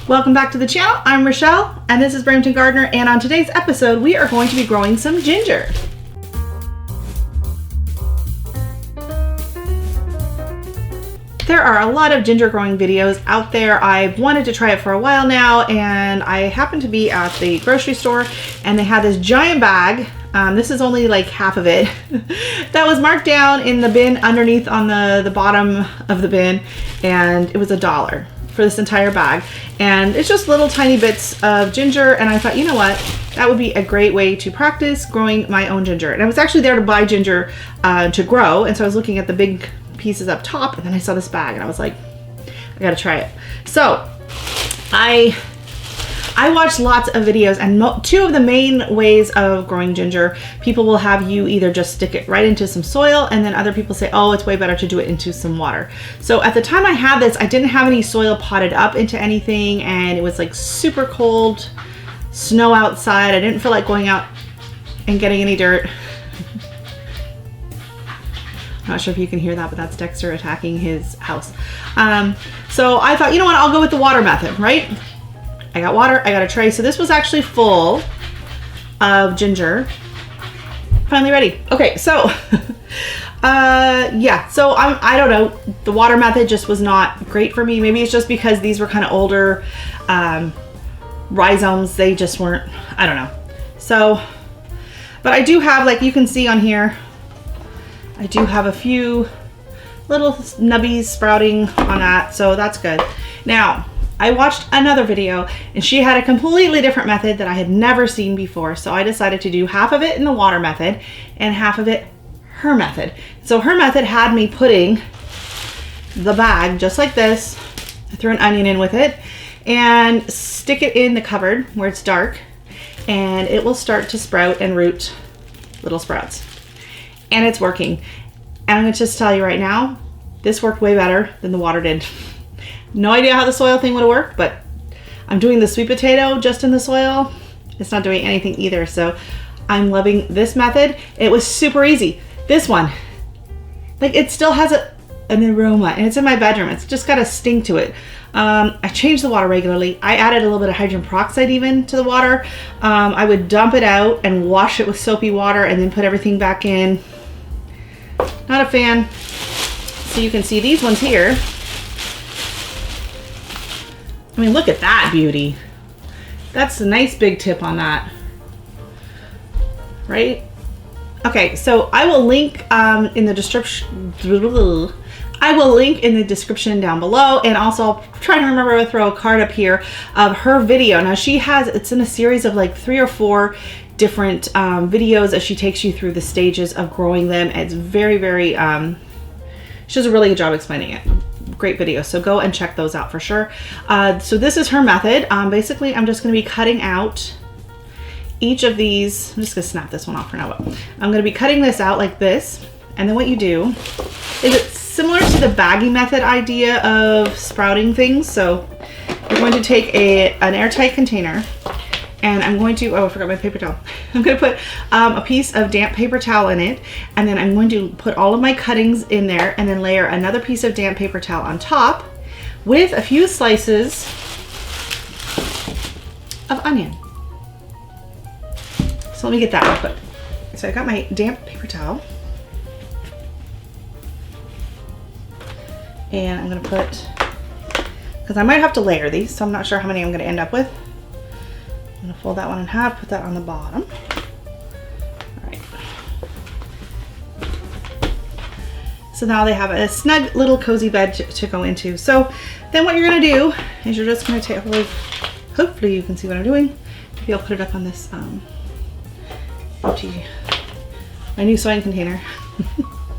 Welcome back to the channel. I'm Rochelle and this is Brampton Gardener, and on today's episode we are going to be growing some ginger. There are a lot of ginger growing videos out there. I've wanted to try it for a while now, and I happened to be at the grocery store and they had this giant bag. This is only like half of it that was marked down in the bin underneath on the bottom of the bin, and it was $1 for this entire bag, and it's just little tiny bits of ginger. And I thought, you know what, that would be a great way to practice growing my own ginger. And I was actually there to buy ginger to grow, and so I was looking at the big pieces up top, and then I saw this bag and I was like, I gotta try it. So I watched lots of videos, and two of the main ways of growing ginger, people will have you either just stick it right into some soil, and then other people say, oh, it's way better to do it into some water. So at the time I had this, I didn't have any soil potted up into anything, and it was like super cold, snow outside. I didn't feel like going out and getting any dirt. I'm not sure if you can hear that, but that's Dexter attacking his house. So I thought, you know what, I'll go with the water method, right? I got water, I got a tray. So this was actually full of ginger. Finally ready. Okay, so yeah, so I don't know. The water method just was not great for me. Maybe it's just because these were kind of older rhizomes. They just weren't, I don't know. So, but I do have, like you can see on here, I do have a few little nubbies sprouting on that, so that's good. Now, I watched another video and she had a completely different method that I had never seen before. So I decided to do half of it in the water method and half of it her method. So her method had me putting the bag just like this. I threw an onion in with it and stick it in the cupboard where it's dark, and it will start to sprout and root little sprouts. And it's working. And I'm gonna just tell you right now, this worked way better than the water did. No idea how the soil thing would have worked, but I'm doing the sweet potato just in the soil. It's not doing anything either. So I'm loving this method. It was super easy. This one, like, it still has an aroma, and it's in my bedroom. It's just got a sting to it. I change the water regularly. I added a little bit of hydrogen peroxide even to the water. I would dump it out and wash it with soapy water and then put everything back in. Not a fan. So you can see these ones here. I mean, look at that beauty. That's a nice big tip on that, right? Okay, so I will link in the description. I will link in the description down below, and also I'll try to remember to throw a card up here of her video. Now she has, it's in a series of like 3 or 4 different videos as she takes you through the stages of growing them. It's very, very, she does a really good job explaining it. Great video, so go and check those out for sure. So this is her method. Basically, I'm just going to be cutting out each of these. I'm just going to snap this one off for now, but I'm going to be cutting this out like this. And then what you do is, it's similar to the baggy method idea of sprouting things. So you're going to take an airtight container, and I'm going to, oh, I forgot my paper towel. I'm going to put a piece of damp paper towel in it, and then I'm going to put all of my cuttings in there, and then layer another piece of damp paper towel on top with a few slices of onion. So let me get that real quick. So I got my damp paper towel, and I'm going to put, because I might have to layer these, so I'm not sure how many I'm going to end up with. I'm gonna fold that one in half, put that on the bottom. All right. So now they have a snug little cozy bed to go into. So then what you're gonna do is you're just gonna take, hopefully you can see what I'm doing. Maybe I'll put it up on this empty, my new sewing container.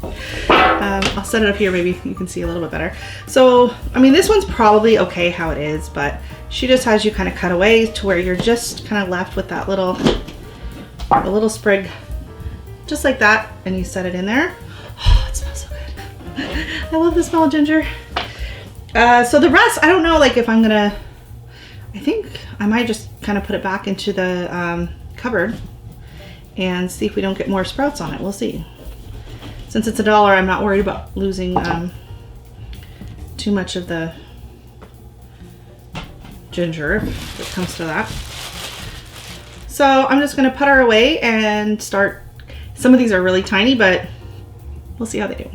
I'll set it up here, maybe you can see a little bit better. So, I mean, this one's probably okay how it is, but she just has you kind of cut away to where you're just kind of left with that little sprig, just like that, and you set it in there. Oh, it smells so good. I love the smell of ginger. So the rest, I don't know, like if I'm gonna, I think I might just kind of put it back into the cupboard and see if we don't get more sprouts on it. We'll see. Since it's $1, I'm not worried about losing too much of the ginger if it comes to that. So I'm just going to put her away and start. Some of these are really tiny, but we'll see how they do.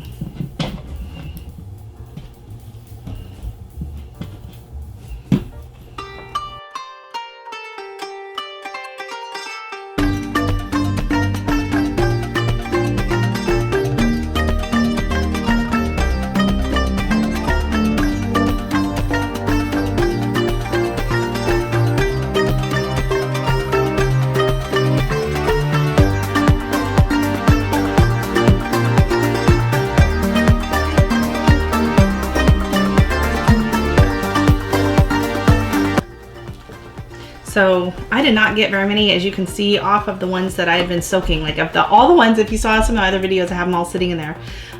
So I did not get very many, as you can see, off of the ones that I had been soaking. Like of all the ones, if you saw some of my other videos, I have them all sitting in there.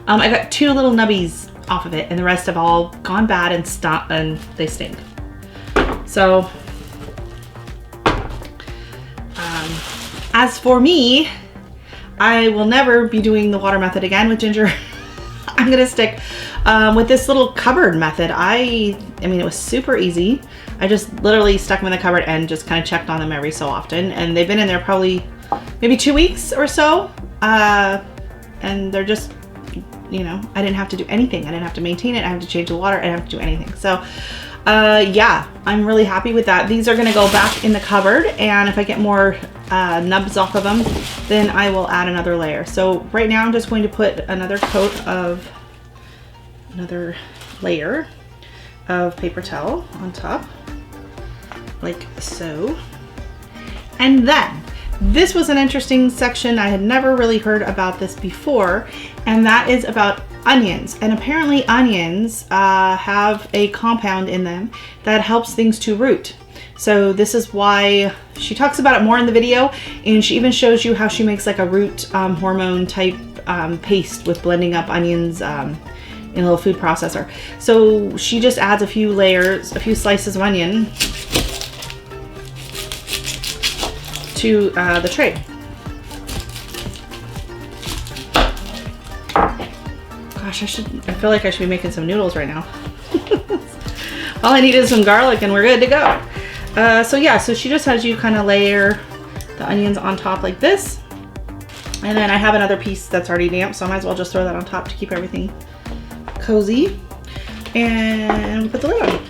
I got 2 little nubbies off of it, and the rest have all gone bad and they stink. So as for me, I will never be doing the water method again with ginger. I'm gonna stick with this little cupboard method. I mean, it was super easy. I just literally stuck them in the cupboard and just kind of checked on them every so often. And they've been in there probably maybe 2 weeks or so. And they're just, you know, I didn't have to do anything. I didn't have to maintain it. I didn't have to change the water. I didn't have to do anything. So yeah, I'm really happy with that. These are gonna go back in the cupboard, and if I get more nubs off of them, then I will add another layer. So right now I'm just going to put another layer of paper towel on top, like so. And then this was an interesting section. I had never really heard about this before, and that is about onions. And apparently onions have a compound in them that helps things to root. So this is why she talks about it more in the video, and she even shows you how she makes like a root hormone type paste with blending up onions in a little food processor. So she just adds a few layers, a few slices of onion to the tray. Gosh, I feel like I should be making some noodles right now. All I need is some garlic and we're good to go. So yeah, so she just has you kind of layer the onions on top like this. And then I have another piece that's already damp, so I might as well just throw that on top to keep everything cozy. And put the lid on.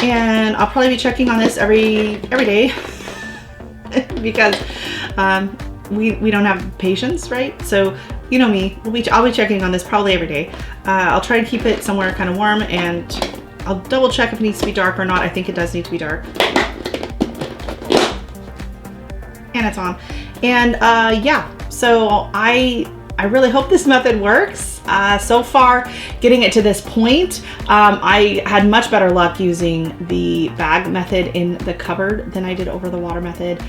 And I'll probably be checking on this every day because we don't have patience, right? So you know me, I'll be checking on this probably every day. I'll try to keep it somewhere kind of warm, and I'll double check if it needs to be dark or not. I think it does need to be dark. And it's on. And yeah, so I really hope this method works. So far, getting it to this point, I had much better luck using the bag method in the cupboard than I did over the water method.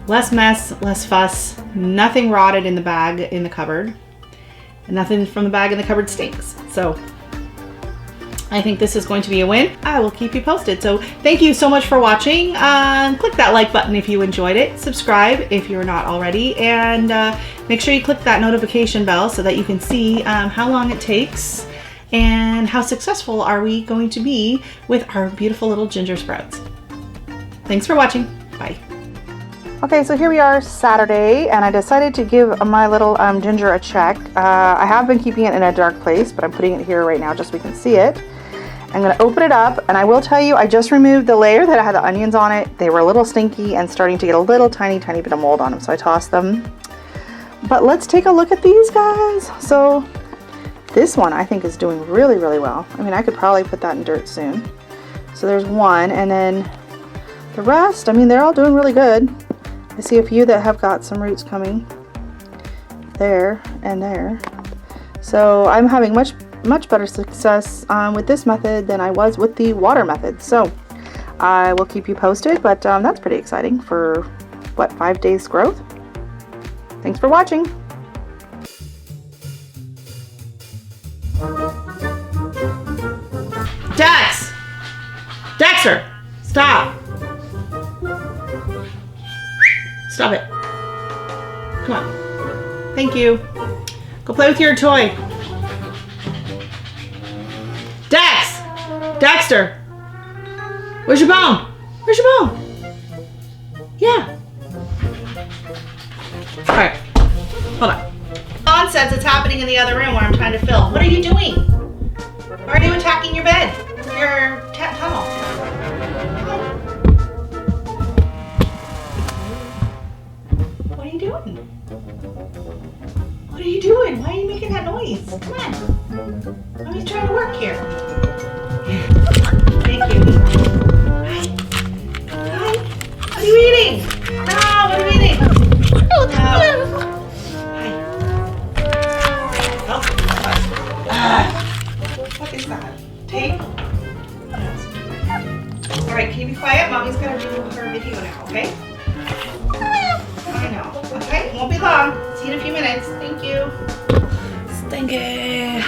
Less mess, less fuss, nothing rotted in the bag in the cupboard, and nothing from the bag in the cupboard stinks. So I think this is going to be a win. I will keep you posted. So thank you so much for watching. Click that like button if you enjoyed it. Subscribe if you're not already. And make sure you click that notification bell so that you can see how long it takes and how successful are we going to be with our beautiful little ginger sprouts. Thanks for watching. Bye. Okay, so here we are Saturday, and I decided to give my little ginger a check. I have been keeping it in a dark place, but I'm putting it here right now just so we can see it. I'm going to open it up, and I will tell you, I just removed the layer that had the onions on it. They were a little stinky and starting to get a little tiny bit of mold on them, so I tossed them. But let's take a look at these guys. So this one I think is doing really well. I mean, I could probably put that in dirt soon. So there's one, and then the rest, I mean, they're all doing really good. I see a few that have got some roots coming there and there. So I'm having much better success with this method than I was with the water method. So I will keep you posted, but that's pretty exciting for, what, 5 days growth? Thanks for watching. Dexter, stop. Stop it. Come on. Thank you. Go play with your toy. Dex! Dexter! Where's your bone? Where's your bone? Yeah. Alright. Hold on. Nonsense that's happening in the other room where I'm trying to film. What are you doing? Why are you attacking your bed? Your tunnel. What are you doing? What are you doing? Why are you making that noise? Come on. Mommy's trying to work here. Thank you. Hi. Hi. What are you eating? No, what are you eating? Hi. Oh. What is that? Tape? Alright, can you be quiet? Mommy's gonna do her video now, okay? I know. Okay, won't be long. See you in a few minutes. Thank you. Stinky.